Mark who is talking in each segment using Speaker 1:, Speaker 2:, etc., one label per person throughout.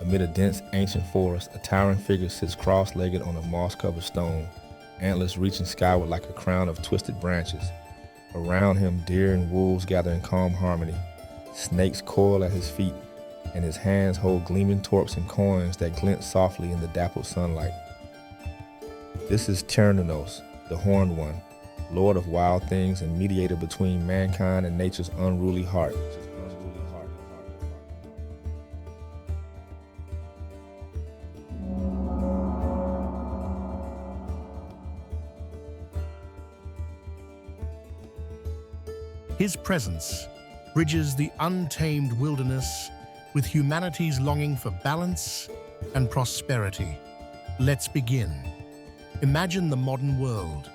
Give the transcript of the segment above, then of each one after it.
Speaker 1: Amid a dense, ancient forest, a towering figure sits cross-legged on a moss-covered stone, antlers reaching skyward like a crown of twisted branches. Around him, deer and wolves gather in calm harmony. Snakes coil at his feet, and his hands hold gleaming torques and coins that glint softly in the dappled sunlight. This is Cernunnos, the Horned One, Lord of wild things and mediator between mankind and nature's unruly heart.
Speaker 2: His presence bridges the untamed wilderness with humanity's longing for balance and prosperity. Let's begin. Imagine the modern world,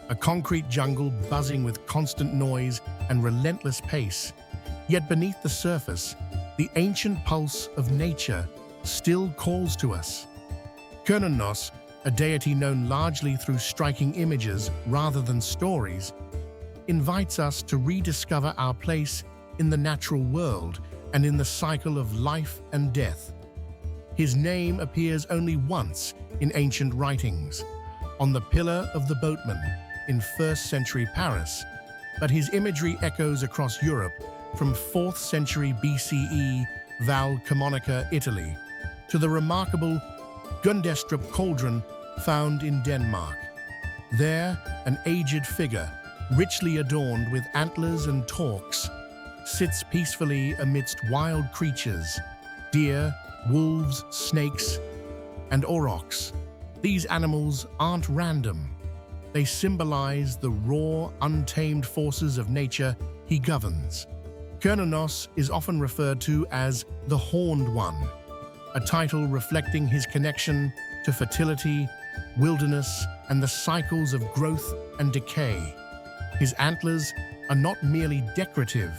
Speaker 2: a concrete jungle buzzing with constant noise and relentless pace. Yet beneath the surface, the ancient pulse of nature still calls to us. Cernunnos, a deity known largely through striking images rather than stories, invites us to rediscover our place in the natural world and in the cycle of life and death. His name appears only once in ancient writings, on the Pillar of the Boatman in 1st century Paris, but his imagery echoes across Europe from 4th century BCE Val Camonica, Italy, to the remarkable Gundestrup cauldron found in Denmark. There, an aged figure, richly adorned with antlers and torques, sits peacefully amidst wild creatures, deer, wolves, snakes, and aurochs. These animals aren't random. They symbolize the raw, untamed forces of nature he governs. Cernunnos is often referred to as the Horned One, a title reflecting his connection to fertility, wilderness, and the cycles of growth and decay. His antlers are not merely decorative,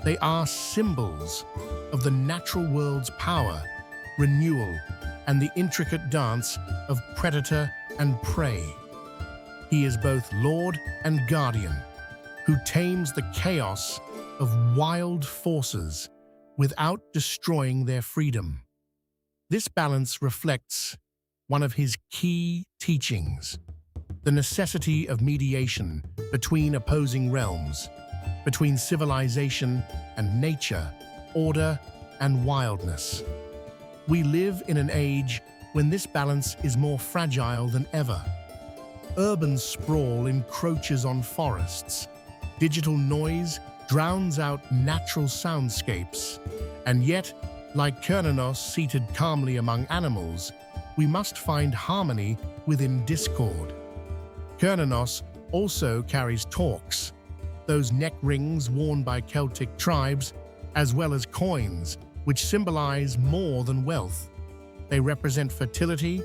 Speaker 2: they are symbols of the natural world's power, renewal, and the intricate dance of predator and prey. He is both Lord and Guardian, who tames the chaos of wild forces without destroying their freedom. This balance reflects one of his key teachings: the necessity of mediation between opposing realms, between civilization and nature, order and wildness. We live in an age when this balance is more fragile than ever. Urban sprawl encroaches on forests, digital noise drowns out natural soundscapes, and yet, like Cernunnos seated calmly among animals, we must find harmony within discord. Cernunnos also carries torques, those neck rings worn by Celtic tribes, as well as coins, which symbolize more than wealth. They represent fertility,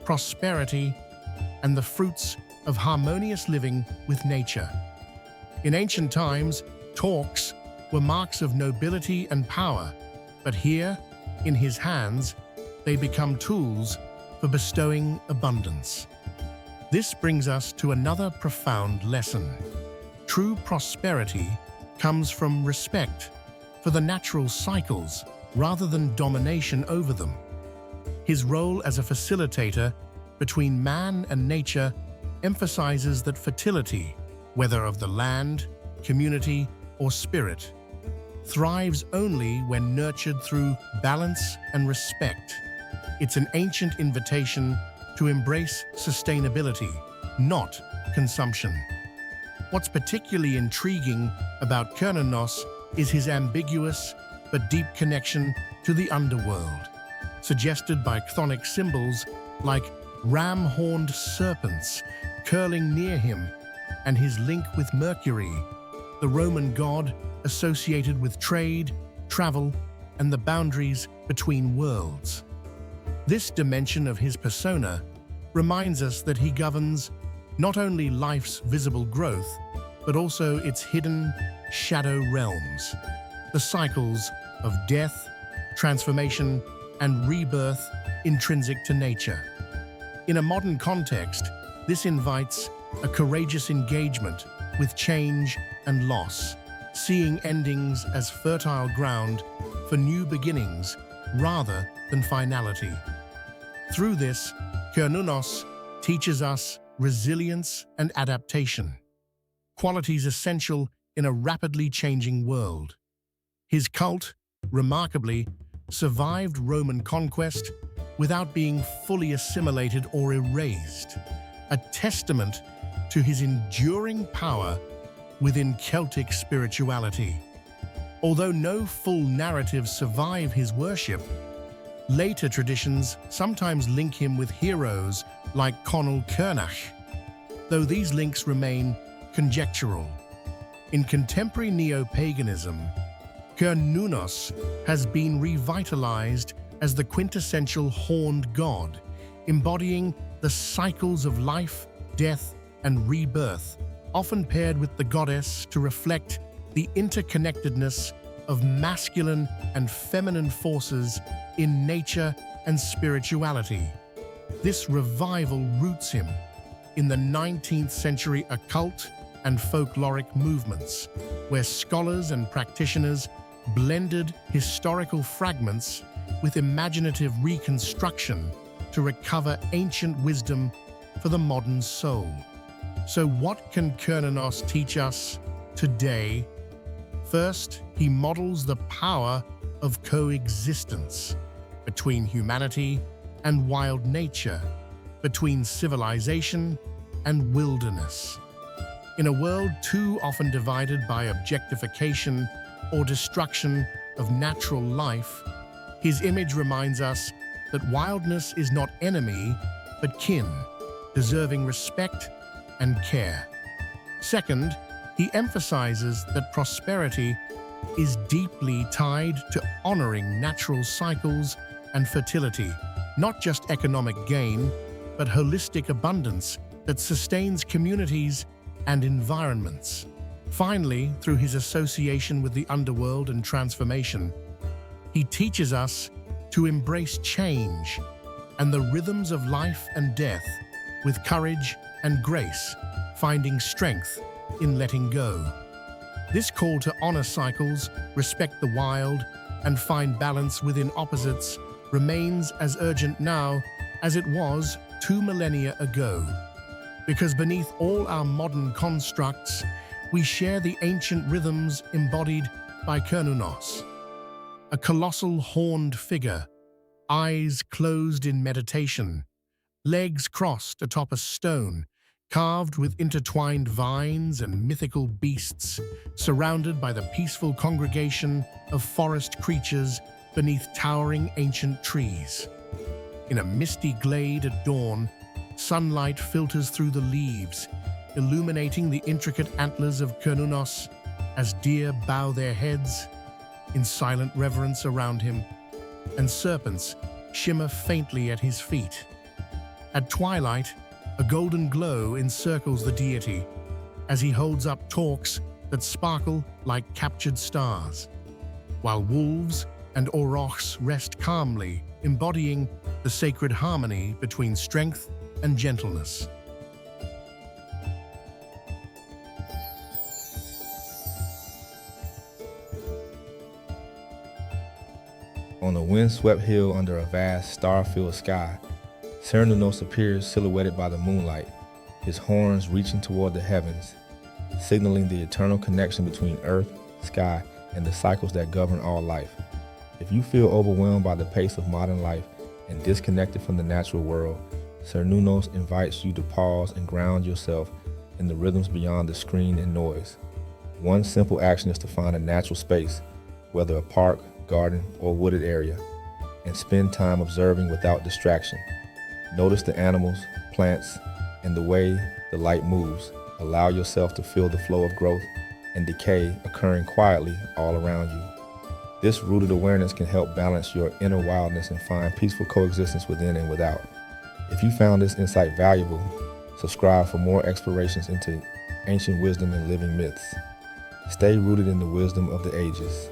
Speaker 2: prosperity, and the fruits of harmonious living with nature. In ancient times, torques were marks of nobility and power, but here, in his hands, they become tools for bestowing abundance. This brings us to another profound lesson. True prosperity comes from respect for the natural cycles rather than domination over them. His role as a facilitator between man and nature emphasizes that fertility, whether of the land, community, or spirit, thrives only when nurtured through balance and respect. It's an ancient invitation to embrace sustainability, not consumption. What's particularly intriguing about Cernunnos is his ambiguous but deep connection to the underworld, suggested by chthonic symbols like ram-horned serpents curling near him and his link with Mercury, the Roman god associated with trade, travel, and the boundaries between worlds. This dimension of his persona reminds us that he governs not only life's visible growth, but also its hidden shadow realms, the cycles of death, transformation, and rebirth intrinsic to nature. In a modern context, this invites a courageous engagement with change and loss, seeing endings as fertile ground for new beginnings rather than finality. Through this, Cernunnos teaches us resilience and adaptation, qualities essential in a rapidly changing world. His cult, remarkably, survived Roman conquest without being fully assimilated or erased, a testament to his enduring power within Celtic spirituality. Although no full narratives survive his worship, later traditions sometimes link him with heroes like Conall Cernach, though these links remain conjectural. In contemporary neo-paganism, Cernunnos has been revitalized as the quintessential horned god, embodying the cycles of life, death, and rebirth, often paired with the goddess to reflect the interconnectedness of masculine and feminine forces in nature and spirituality. This revival roots him in the 19th century occult and folkloric movements, where scholars and practitioners blended historical fragments with imaginative reconstruction to recover ancient wisdom for the modern soul. So what can Cernunnos teach us today? First, he models the power of coexistence between humanity and wild nature, between civilization and wilderness. In a world too often divided by objectification or destruction of natural life, his image reminds us that wildness is not enemy, but kin, deserving respect and care. Second, he emphasizes that prosperity is deeply tied to honoring natural cycles and fertility, not just economic gain, but holistic abundance that sustains communities and environments. Finally, through his association with the underworld and transformation, he teaches us to embrace change and the rhythms of life and death with courage and grace, finding strength in letting go. This call to honor cycles, respect the wild, and find balance within opposites remains as urgent now as it was 2 millennia ago. Because beneath all our modern constructs, we share the ancient rhythms embodied by Cernunnos, a colossal horned figure, eyes closed in meditation, legs crossed atop a stone, carved with intertwined vines and mythical beasts, surrounded by the peaceful congregation of forest creatures beneath towering ancient trees. In a misty glade at dawn, sunlight filters through the leaves, illuminating the intricate antlers of Cernunnos as deer bow their heads in silent reverence around him, and serpents shimmer faintly at his feet. At twilight, a golden glow encircles the deity as he holds up torques that sparkle like captured stars, while wolves and aurochs rest calmly, embodying the sacred harmony between strength and gentleness.
Speaker 1: On a windswept hill under a vast star-filled sky, Cernunnos appears silhouetted by the moonlight, his horns reaching toward the heavens, signaling the eternal connection between earth, sky, and the cycles that govern all life. If you feel overwhelmed by the pace of modern life and disconnected from the natural world, Cernunnos invites you to pause and ground yourself in the rhythms beyond the screen and noise. One simple action is to find a natural space, whether a park, garden, or wooded area, and spend time observing without distraction. Notice the animals, plants, and the way the light moves. Allow yourself to feel the flow of growth and decay occurring quietly all around you. This rooted awareness can help balance your inner wildness and find peaceful coexistence within and without. If you found this insight valuable, subscribe for more explorations into ancient wisdom and living myths. Stay rooted in the wisdom of the ages.